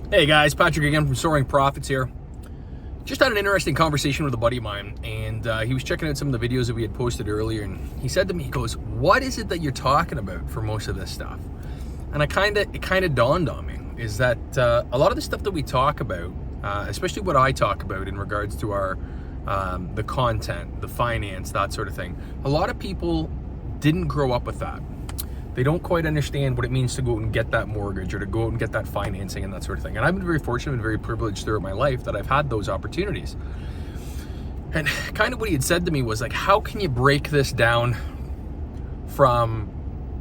Hey guys, Patrick again from Soaring Profits here. Just had an interesting conversation with a buddy of mine, and he was checking out some of the videos that we had posted earlier, and he said to me, he goes, "What is it that you're talking about for most of this stuff?" And it kind of dawned on me is that a lot of the stuff that we talk about, especially what I talk about in regards to our the content, the finance, that sort of thing, a lot of people didn't grow up with that. They don't quite understand what it means to go out and get that mortgage or to go out and get that financing and that sort of thing. And I've been very fortunate and very privileged throughout my life that I've had those opportunities. And kind of what he had said to me was like, how can you break this down from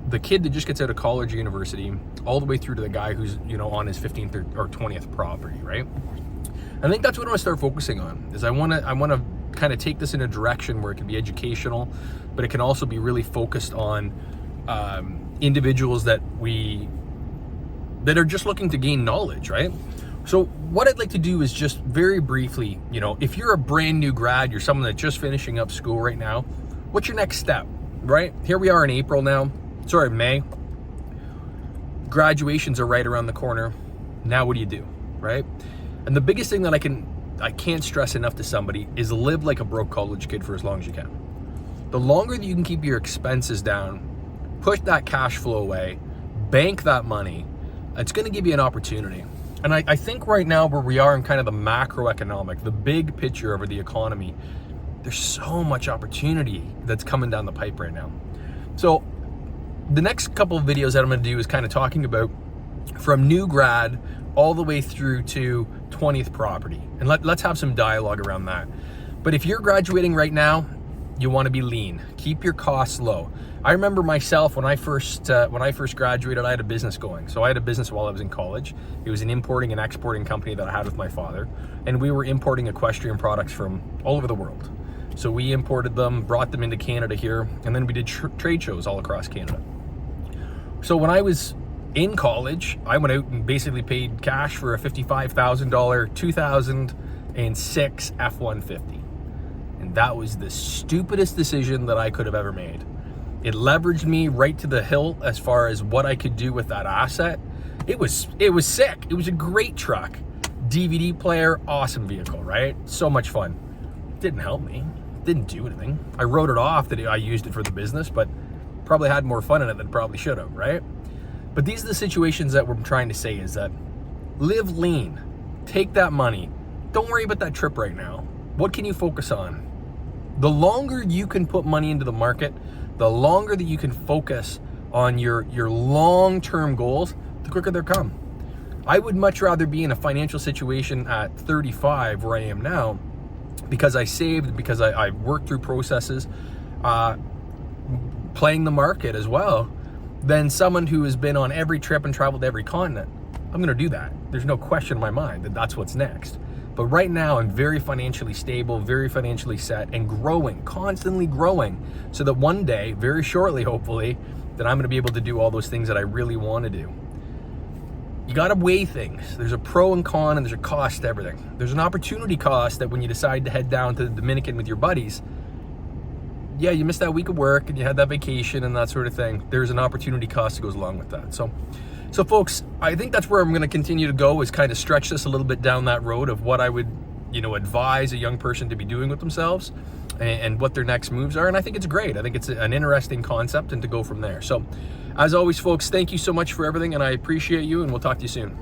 the kid that just gets out of college or university all the way through to the guy who's, on his 15th or 20th property, right? I think that's what I want to start focusing on, is I want to kind of take this in a direction where it can be educational, but it can also be really focused on individuals that are just looking to gain knowledge, right? So what I'd like to do is just very briefly, if you're a brand new grad, you're someone that's just finishing up school right now, what's your next step, right? Here we are in April now, May. Graduations are right around the corner. Now what do you do, right? And the biggest thing that I can't stress enough to somebody is live like a broke college kid for as long as you can. The longer that you can keep your expenses down, push that cash flow away, bank that money, it's going to give you an opportunity. And I think right now where we are in kind of the macroeconomic, the big picture over the economy, there's so much opportunity that's coming down the pipe right now. So the next couple of videos that I'm going to do is kind of talking about from new grad all the way through to 20th property. And let's have some dialogue around that. But if you're graduating right now, you want to be lean. Keep your costs low. I remember myself when I first graduated, I had a business going. So I had a business while I was in college. It was an importing and exporting company that I had with my father, and we were importing equestrian products from all over the world. So we imported them, brought them into Canada here, and then we did trade shows all across Canada. So when I was in college, I went out and basically paid cash for a $55,000 2006 F-150. And that was the stupidest decision that I could have ever made. It leveraged me right to the hilt as far as what I could do with that asset. It was sick. It was a great truck. DVD player, awesome vehicle, right? So much fun. Didn't help me. Didn't do anything. I wrote it off that I used it for the business, but probably had more fun in it than probably should have, right? But these are the situations that we're trying to say is that live lean. Take that money. Don't worry about that trip right now. What can you focus on? The longer you can put money into the market, the longer that you can focus on your long-term goals, the quicker they'll come. I would much rather be in a financial situation at 35 where I am now because I saved, because I worked through processes, playing the market as well, than someone who has been on every trip and traveled to every continent. I'm going to do that. There's no question in my mind that that's what's next. But right now, I'm very financially stable, very financially set, and growing, constantly growing, so that one day, very shortly, hopefully, that I'm going to be able to do all those things that I really want to do. You got to weigh things. There's a pro and con, and there's a cost to everything. There's an opportunity cost that when you decide to head down to the Dominican with your buddies, yeah, you missed that week of work and you had that vacation and that sort of thing. There's an opportunity cost that goes along with that. So folks, I think that's where I'm going to continue to go, is kind of stretch this a little bit down that road of what I would, advise a young person to be doing with themselves and what their next moves are. And I think it's great. I think it's an interesting concept, and to go from there. So as always, folks, thank you so much for everything, and I appreciate you, and we'll talk to you soon.